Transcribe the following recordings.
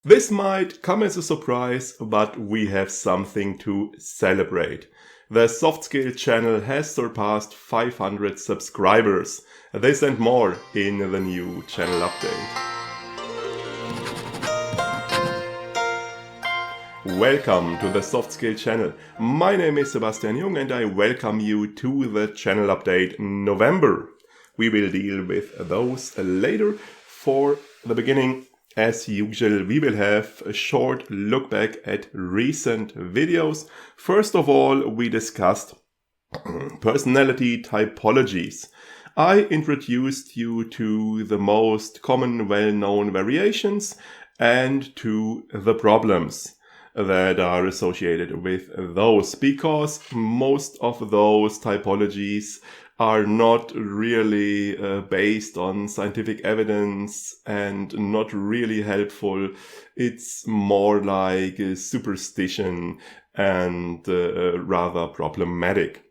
This might come as a surprise, but we have something to celebrate. The SoftScale channel has surpassed 500 subscribers. This and more in the new channel update. Welcome to the SoftScale channel. My name is Sebastian Jung and I welcome you to the channel update November. We will deal with those later. For the beginning, as usual, we will have a short look back at recent videos. First of all, we discussed personality typologies. I introduced you to the most common well-known variations and to the problems that are associated with those, because most of those typologies are not really based on scientific evidence and not really helpful. It's more like a superstition and rather problematic.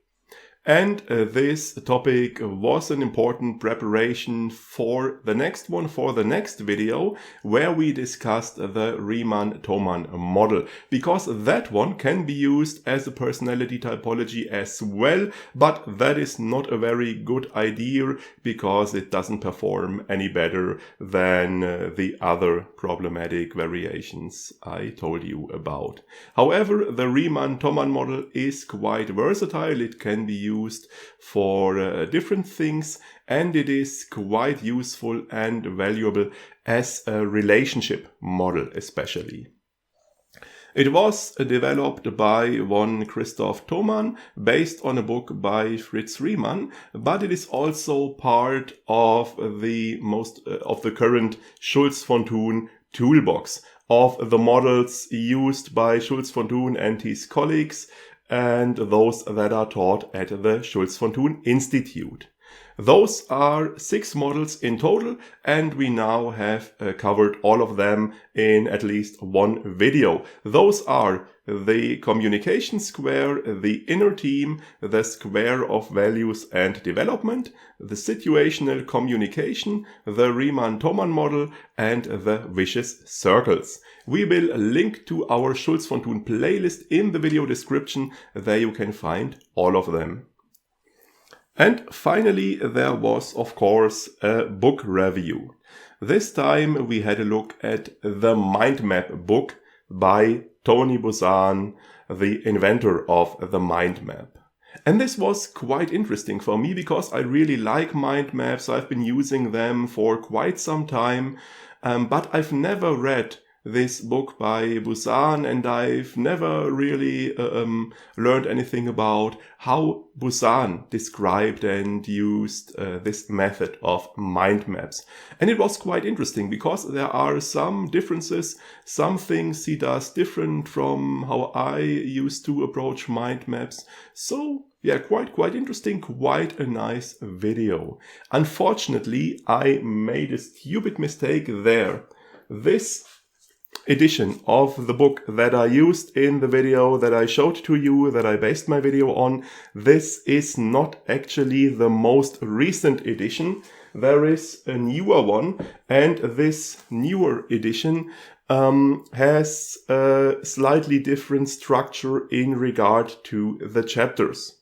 And this topic was an important preparation for the next one, for the next video, where we discussed the Riemann-Thomann model, because that one can be used as a personality typology as well, but that is not a very good idea because it doesn't perform any better than the other problematic variations I told you about. However, the Riemann-Thomann model is quite versatile. It can be used for different things, and it is quite useful and valuable as a relationship model especially. It was developed by one Christoph Thomann based on a book by Fritz Riemann, but it is also part of the current Schulz von Thun toolbox of the models used by Schulz von Thun and his colleagues, and those that are taught at the Schulz von Thun Institute. Those are 6 models in total, and we now have covered all of them in at least one video. Those are the communication square, the inner team, the square of values and development, the situational communication, the Riemann-Thomann model, and the vicious circles. We will link to our Schulz von Thun playlist in the video description. There you can find all of them. And finally, there was, of course, a book review. This time we had a look at the Mind Map book by Tony Buzan, the inventor of the mind map. And this was quite interesting for me because I really like mind maps. I've been using them for quite some time, but I've never read this book by Buzan, and I've never really learned anything about how Buzan described and used this method of mind maps. And it was quite interesting because there are some differences, some things he does different from how I used to approach mind maps. So yeah, quite interesting, quite a nice video. Unfortunately, I made a stupid mistake there. This edition of the book that I used in the video that I showed to you, that I based my video on, this is not actually the most recent edition. There is a newer one, and this newer edition has a slightly different structure in regard to the chapters.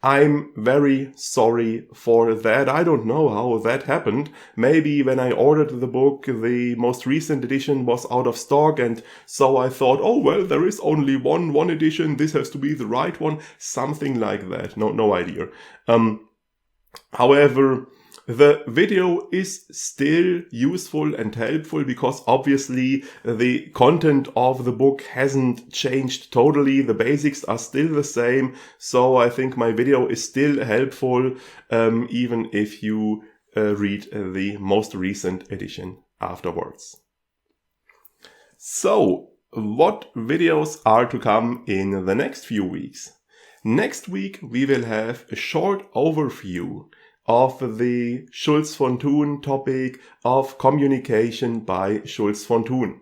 I'm very sorry for that. I don't know how that happened. Maybe when I ordered the book, the most recent edition was out of stock, and so I thought, oh well, there is only one edition, this has to be the right one, something like that. No idea. However, the video is still useful and helpful because obviously the content of the book hasn't changed totally. The basics are still the same. So I think my video is still helpful, even if you read the most recent edition afterwards. So, what videos are to come in the next few weeks? Next week we will have a short overview of the Schulz von Thun topic of communication by Schulz von Thun.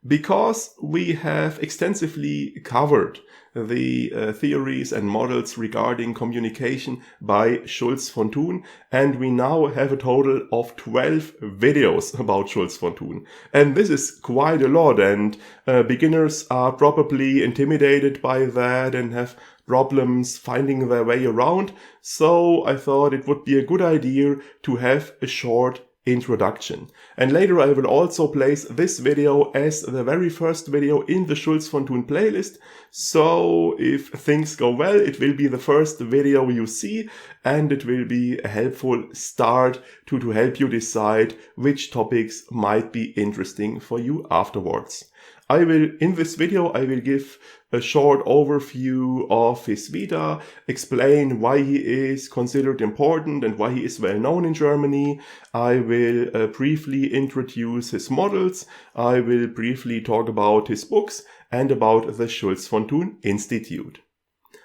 because we have extensively covered the theories and models regarding communication by Schulz von Thun, and we now have a total of 12 videos about Schulz von Thun. And this is quite a lot, and beginners are probably intimidated by that and have problems finding their way around. So I thought it would be a good idea to have a short introduction. And later I will also place this video as the very first video in the Schulz von Thun playlist. So if things go well, it will be the first video you see, and it will be a helpful start to help you decide which topics might be interesting for you afterwards. In this video, I will give a short overview of his vita, explain why he is considered important and why he is well known in Germany. I will briefly introduce his models. I will briefly talk about his books and about the Schulz von Thun Institute.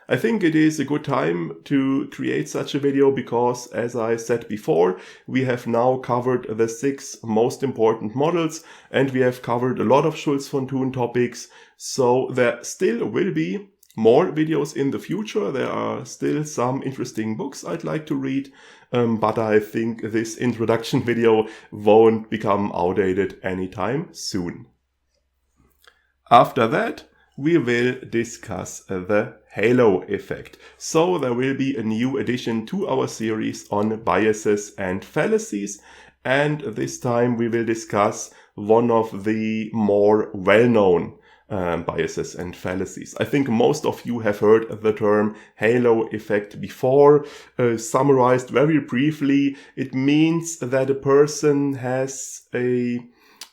I think it is a good time to create such a video because, as I said before, we have now covered the 6 most important models and we have covered a lot of Schulz von Thun topics. So there still will be more videos in the future. There are still some interesting books I'd like to read, but I think this introduction video won't become outdated anytime soon. After that, we will discuss the halo effect. So there will be a new addition to our series on biases and fallacies, and this time we will discuss one of the more well-known biases and fallacies. I think most of you have heard the term halo effect before. Summarized very briefly, it means that a person has a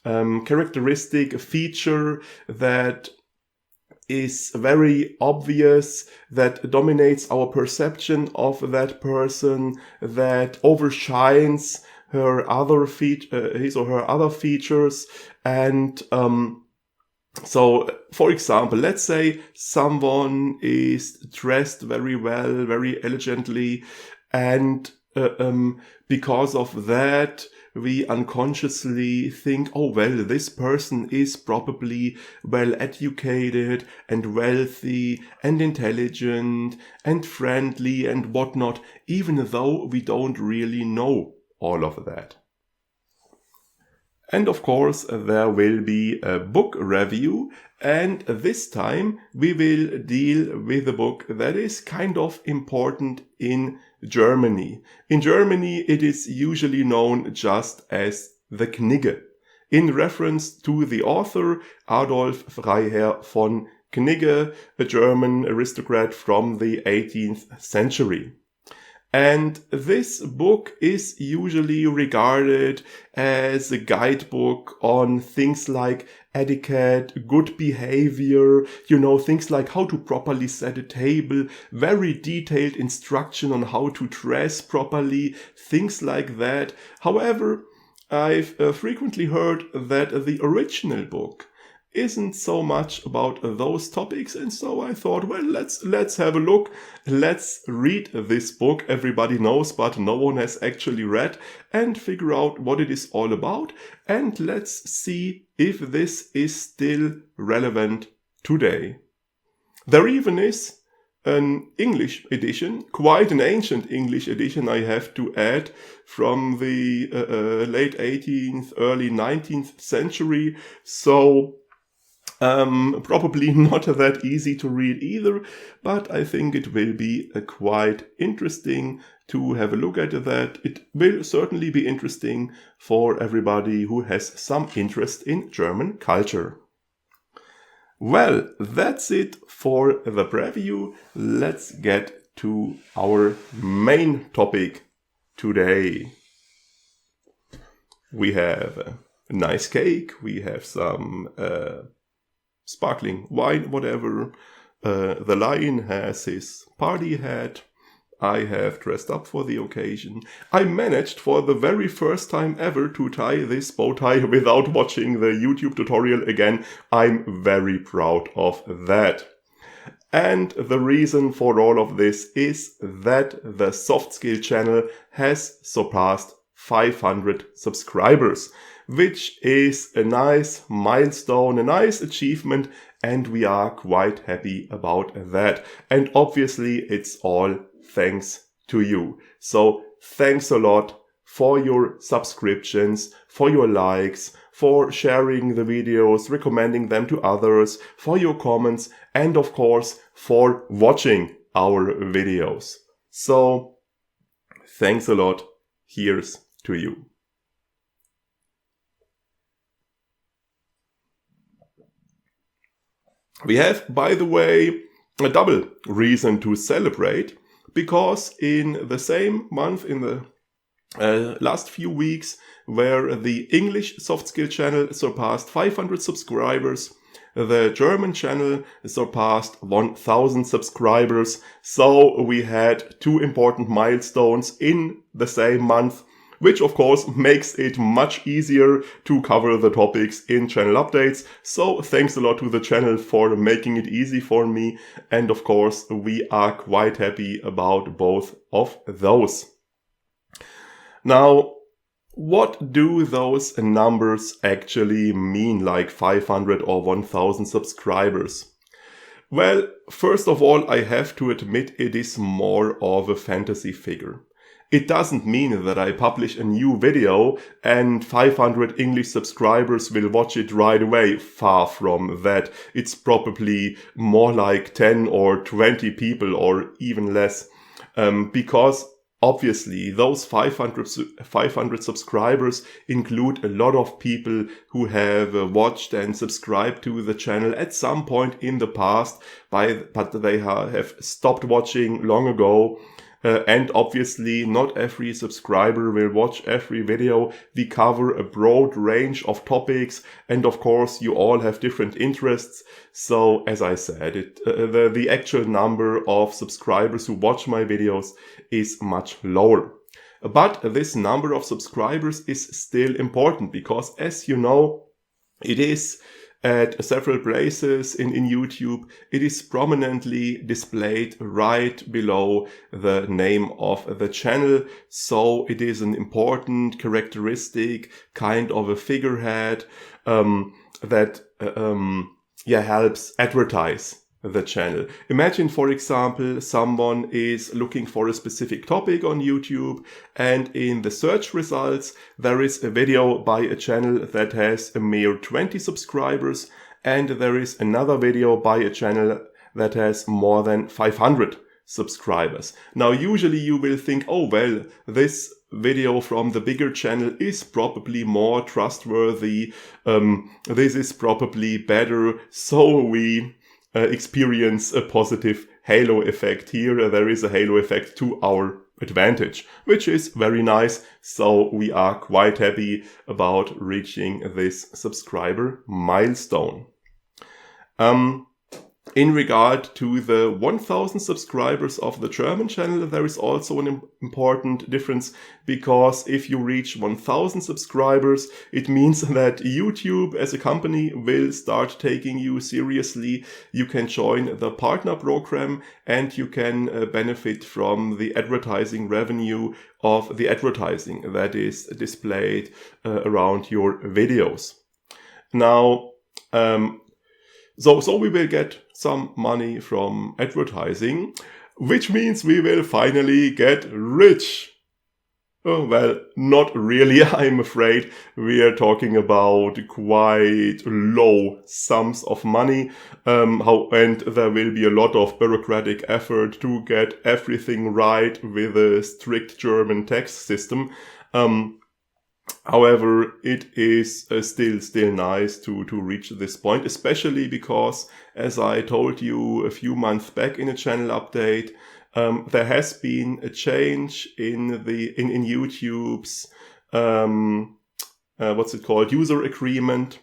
characteristic, a feature that is very obvious, that dominates our perception of that person, that overshines his or her other features. And so, for example, let's say someone is dressed very well, very elegantly, and because of that, we unconsciously think, oh, well, this person is probably well educated and wealthy and intelligent and friendly and whatnot, even though we don't really know all of that. And of course, there will be a book review, and this time we will deal with a book that is kind of important in Germany. In Germany, it is usually known just as the Knigge, in reference to the author Adolf Freiherr von Knigge, a German aristocrat from the 18th century. And this book is usually regarded as a guidebook on things like etiquette, good behavior, things like how to properly set a table, very detailed instruction on how to dress properly, things like that. However, I've frequently heard that the original book isn't so much about those topics, and so I thought, well, let's have a look. Let's read this book everybody knows but no one has actually read, and figure out what it is all about, and let's see if this is still relevant today. There even is an English edition, quite an ancient English edition, I have to add, from the late 18th, early 19th century, so probably not that easy to read either, but I think it will be quite interesting to have a look at that. It will certainly be interesting for everybody who has some interest in German culture. Well, that's it for the preview. Let's get to our main topic today. We have a nice cake, we have some sparkling wine, whatever. The lion has his party hat. I have dressed up for the occasion. I managed for the very first time ever to tie this bow tie without watching the YouTube tutorial again. I'm very proud of that. And the reason for all of this is that the Soft Skill channel has surpassed 500 subscribers, which is a nice milestone, a nice achievement, and we are quite happy about that. And obviously it's all thanks to you. So thanks a lot for your subscriptions, for your likes, for sharing the videos, recommending them to others, for your comments, and of course for watching our videos. So thanks a lot. Here's to you. We have, by the way, a double reason to celebrate, because in the same month, in the last few weeks, where the English soft skill channel surpassed 500 subscribers, the German channel surpassed 1000 subscribers. So we had two important milestones in the same month, which of course makes it much easier to cover the topics in channel updates. So thanks a lot to the channel for making it easy for me. And of course, we are quite happy about both of those. Now, what do those numbers actually mean, like 500 or 1000 subscribers? Well, first of all, I have to admit it is more of a fantasy figure. It doesn't mean that I publish a new video and 500 English subscribers will watch it right away. Far from that. It's probably more like 10 or 20 people or even less. Because obviously those 500 subscribers include a lot of people who have watched and subscribed to the channel at some point in the past, but they have stopped watching long ago. And obviously not every subscriber will watch every video. We cover a broad range of topics, and of course you all have different interests. So as I said, the actual number of subscribers who watch my videos is much lower. But this number of subscribers is still important, because as you know, it is at several places in YouTube, it is prominently displayed right below the name of the channel. So it is an important characteristic, kind of a figurehead, that helps advertise the channel. Imagine, for example, someone is looking for a specific topic on YouTube, and in the search results there is a video by a channel that has a mere 20 subscribers, and there is another video by a channel that has more than 500 subscribers. Now usually you will think, oh well, this video from the bigger channel is probably more trustworthy, this is probably better, so we experience a positive halo effect here. There is a halo effect to our advantage, which is very nice. So we are quite happy about reaching this subscriber milestone. In regard to the 1000 subscribers of the German channel, there is also an important difference, because if you reach 1000 subscribers, it means that YouTube as a company will start taking you seriously. You can join the partner program and you can benefit from the advertising revenue of the advertising that is displayed around your videos. Now, So we will get some money from advertising, which means we will finally get rich. Oh, well, not really, I'm afraid. We are talking about quite low sums of money, and there will be a lot of bureaucratic effort to get everything right with a strict German tax system. However, it is still nice to reach this point, especially because, as I told you a few months back in a channel update, there has been a change in YouTube's user agreement,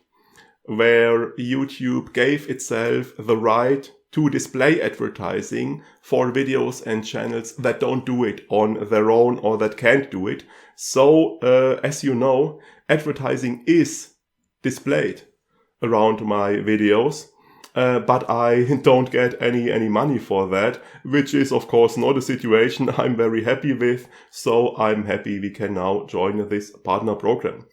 where YouTube gave itself the right to display advertising for videos and channels that don't do it on their own or that can't do it. So, as you know, advertising is displayed around my videos, but I don't get any money for that, which is of course not a situation I'm very happy with. So I'm happy we can now join this partner program.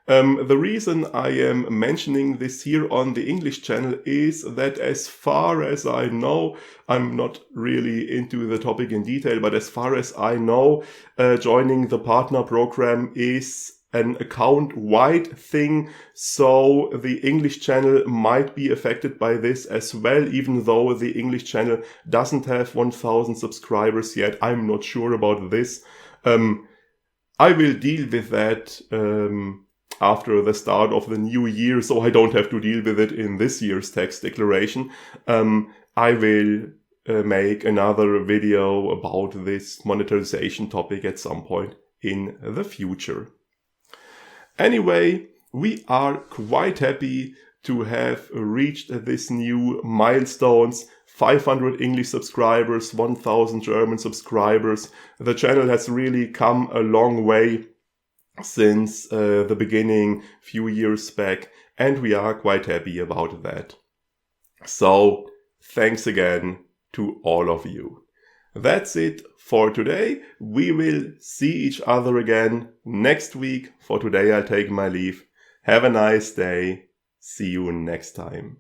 The reason I am mentioning this here on the English channel is that as far as I know, I'm not really into the topic in detail, but as far as I know, joining the partner program is an account-wide thing, so the English channel might be affected by this as well, even though the English channel doesn't have 1,000 subscribers yet. I'm not sure about this. I will deal with that after the start of the new year, so I don't have to deal with it in this year's tax declaration. I will make another video about this monetization topic at some point in the future. Anyway, we are quite happy to have reached this new milestones. 500 English subscribers, 1,000 German subscribers. The channel has really come a long way since the beginning, few years back, and we are quite happy about that. So, thanks again to all of you. That's it for today. We will see each other again next week. For today, I'll take my leave. Have a nice day. See you next time.